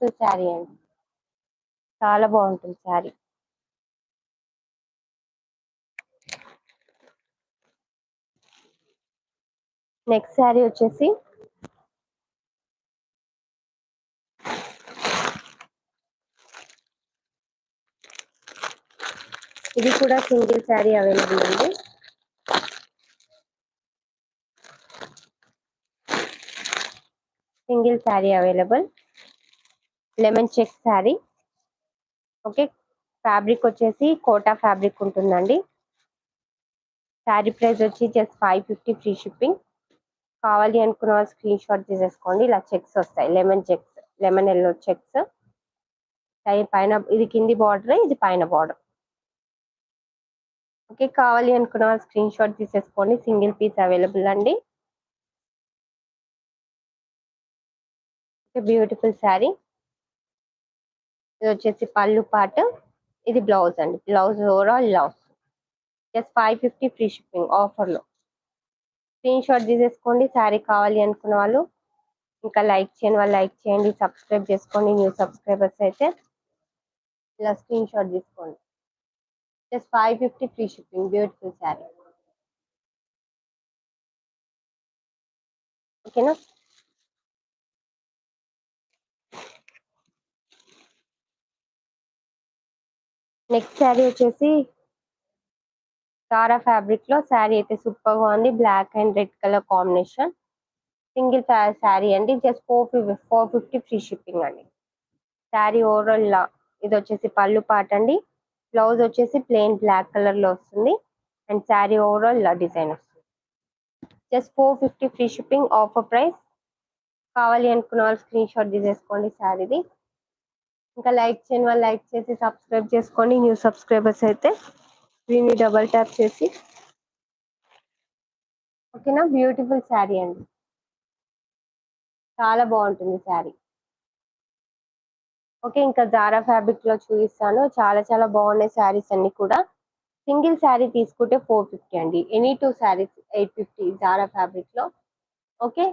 Beautiful sari అండి, చాలా బాగుంటుంది శారీ. నెక్స్ట్ శారీ వచ్చేసి ఇది కూడా సింగిల్ శారీ అవైలబుల్ అండి. Single sari available, lemon check sari. Okay, fabric వచ్చేసి కోటా ఫ్యాబ్రిక్ ఉంటుందండి. శారీ ప్రైస్ వచ్చి జస్ట్ 550 ఫ్రీ షిప్పింగ్. కావాలి అనుకున్న వాళ్ళు స్క్రీన్ షాట్ తీసేసుకోండి. ఇలా చెక్స్ వస్తాయి, lemon checks, lemon yellow checks. పైన ఇది కింది బార్డర్, ఇది పైన బార్డర్. ఓకే, కావాలి అనుకున్న వాళ్ళు స్క్రీన్ షాట్ తీసేసుకోండి. సింగిల్ పీస్ అవైలబుల్ అండి. బ్యూటిఫుల్ శారీ. ఇది వచ్చేసి పళ్ళు పార్ట్, ఇది బ్లౌజ్ అండి. Blouse overall blouse just 550 free shipping ఆఫర్లో. స్క్రీన్ షాట్ తీసేసుకోండి. శారీ కావాలి అనుకున్న వాళ్ళు. ఇంకా లైక్ చేయని వాళ్ళు లైక్ చేయండి, సబ్స్క్రైబ్ చేసుకోండి. న్యూ సబ్స్క్రైబర్స్ అయితే ఇలా స్క్రీన్ షాట్ తీసుకోండి. Just 550 free shipping, beautiful sari. ఓకేనా. నెక్స్ట్ శారీ వచ్చేసి సారా ఫ్యాబ్రిక్ లో శారీ అయితే సూపర్ గా ఉంది. Black and red colour combination, single sari అండి. జస్ట్ 450 ఫ్రీ షిప్పింగ్ అండి. శారీ ఓవరాల్ ఇది వచ్చేసి పళ్ళు పార్ట్ అండి. బ్లౌజ్ వచ్చేసి ప్లెయిన్ బ్లాక్ కలర్ లో వస్తుంది. అండ్ శారీ ఓవరాల్ డిజైన్ వస్తుంది. Just 450 free shipping, offer price. కావాలి అనుకున్న వాళ్ళు స్క్రీన్ షాట్ తీసేసుకోండి శారీది. ఇంకా లైక్ చేయని వాళ్ళు లైక్ చేసి సబ్స్క్రైబ్ చేసుకోండి. న్యూ సబ్స్క్రైబర్స్ అయితే స్క్రీన్ డబల్ ట్యాప్ చేసి. ఓకేనా, బ్యూటిఫుల్ శారీ అండి, చాలా బాగుంటుంది శారీ. ఓకే, ఇంకా జారా ఫ్యాబ్రిక్ లో చూపిస్తాను. చాలా చాలా బాగున్నాయి శారీస్ అన్ని కూడా. సింగిల్ శారీ తీసుకుంటే 450 అండి. ఎనీ 2 శారీస్ 850 జారా ఫ్యాబ్రిక్ లో. ఓకే,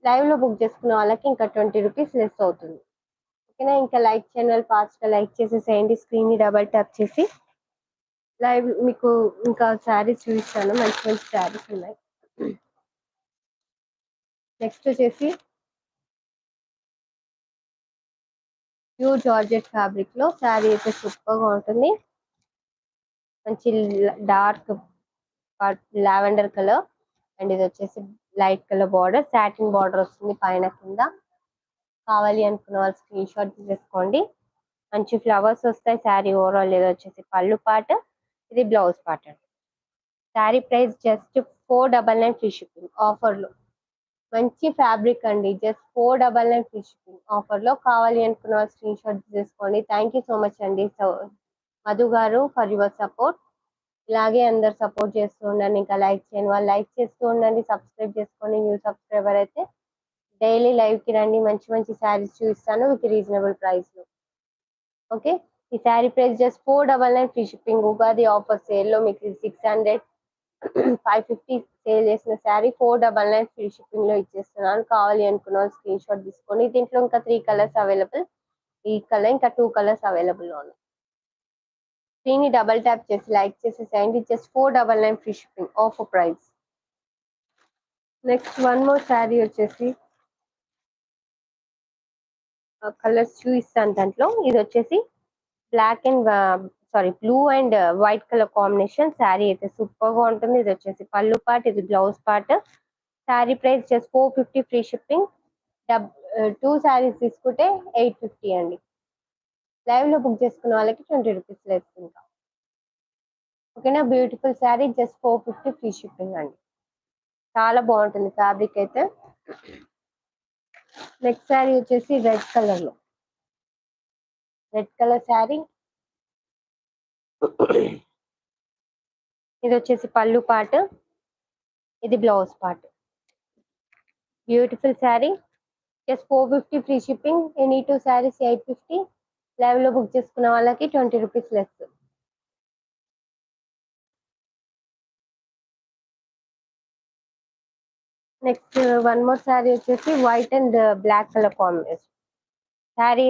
లైవ్ లో బుక్ చేసుకున్న వాళ్ళకి ఇంకా 20 రూపీస్ లెస్ అవుతుంది. ఓకేనా, ఇంకా లైక్ ఛానల్ ఫాస్ట్ గా లైక్ చేసేసేయండి. స్క్రీన్ ని డబల్ ట్యాప్ చేసి లైవ్ మీకు ఇంకా శారీస్ చూపిస్తాను. మంచి మంచి శారీస్ ఉన్నాయి. నెక్స్ట్ వచ్చేసి ప్యూర్ జార్జెట్ ఫ్యాబ్రిక్ లో శారీ అయితే సూపర్ గా ఉంటుంది. మంచి డార్క్ లావెండర్ కలర్, అండ్ ఇది వచ్చేసి light colour border, satin border వస్తుంది పైన కింద. కావాలి అనుకున్న వాళ్ళు స్క్రీన్ షాట్ తీసేసుకోండి. మంచి ఫ్లవర్స్ వస్తాయి. శారీ ఓవరాల్ ఇది వచ్చేసి పళ్ళు పార్ట్, ఇది బ్లౌజ్ పార్ట్ అండి. Sari price just 499 free shipping ఆఫర్లో. మంచి ఫ్యాబ్రిక్ అండి, జస్ట్ 499 ఫ్రీ షిప్పింగ్ ఆఫర్లో. కావాలి అనుకున్న వాళ్ళు స్క్రీన్ షాట్ తీసేసుకోండి. థ్యాంక్ యూ సో మచ్ అండి మధు గారు ఫర్ యువర్ సపోర్ట్. ఇలాగే అందరు సపోర్ట్ చేస్తూ ఉండండి. ఇంకా లైక్ చేయని వాళ్ళు లైక్ చేస్తూ ఉండండి, సబ్స్క్రైబ్ చేసుకోండి. న్యూ సబ్స్క్రైబర్ అయితే డైలీ లైవ్ కి రండి. మంచి మంచి శారీస్ చూపిస్తాను విత్ రీజనబుల్ ప్రైస్ లో. ఓకే, ఈ sari price just 499 free shipping. Ugadi offer sale లో మీకు 600 550 సేల్ చేసిన శారీ 499 ఫ్రీ షిప్పింగ్ లో ఇచ్చేస్తున్నాను. కావాలి అనుకున్న స్క్రీన్ షాట్ తీసుకోండి. దీంట్లో ఇంకా 3 కలర్స్ అవైలబుల్. ఈ కలర్ ఇంకా 2 కలర్స్ అవైలబుల్ ఉన్నాయి. స్క్రీన్ ని డబల్ ట్యాప్ చేసి లైక్ చేసేసేయండి. Just 499 free shipping offer price. Next one more sari వచ్చేసి కలర్స్ చూపిస్తాను. దాంట్లో ఇది వచ్చేసి black and blue and white colour combination. Sari అయితే సూపర్ గా ఉంటుంది. ఇది వచ్చేసి పళ్ళు పార్ట్, ఇది blouse part. Sari price just 450 free shipping. 2 saris తీసుకుంటే 850 అండి. లైవ్ లో బుక్ చేసుకున్న వాళ్ళకి 20 రూపీస్ లెస్ ఇంకా. ఓకేనా, beautiful sari just 450 free shipping అండి. చాలా బాగుంటుంది ఫ్యాబ్రిక్ అయితే. నెక్స్ట్ శారీ వచ్చేసి రెడ్ కలర్ లో, రెడ్ కలర్ శారీ. ఇది వచ్చేసి పళ్ళు పార్ట్, ఇది blouse part. Beautiful sari just 450 free shipping. Any 2 saris 850. Live లో బుక్ చేసుకున్న వాళ్ళకి 20 rupees less. Next one more sari వచ్చేసి white and black colour combination sari.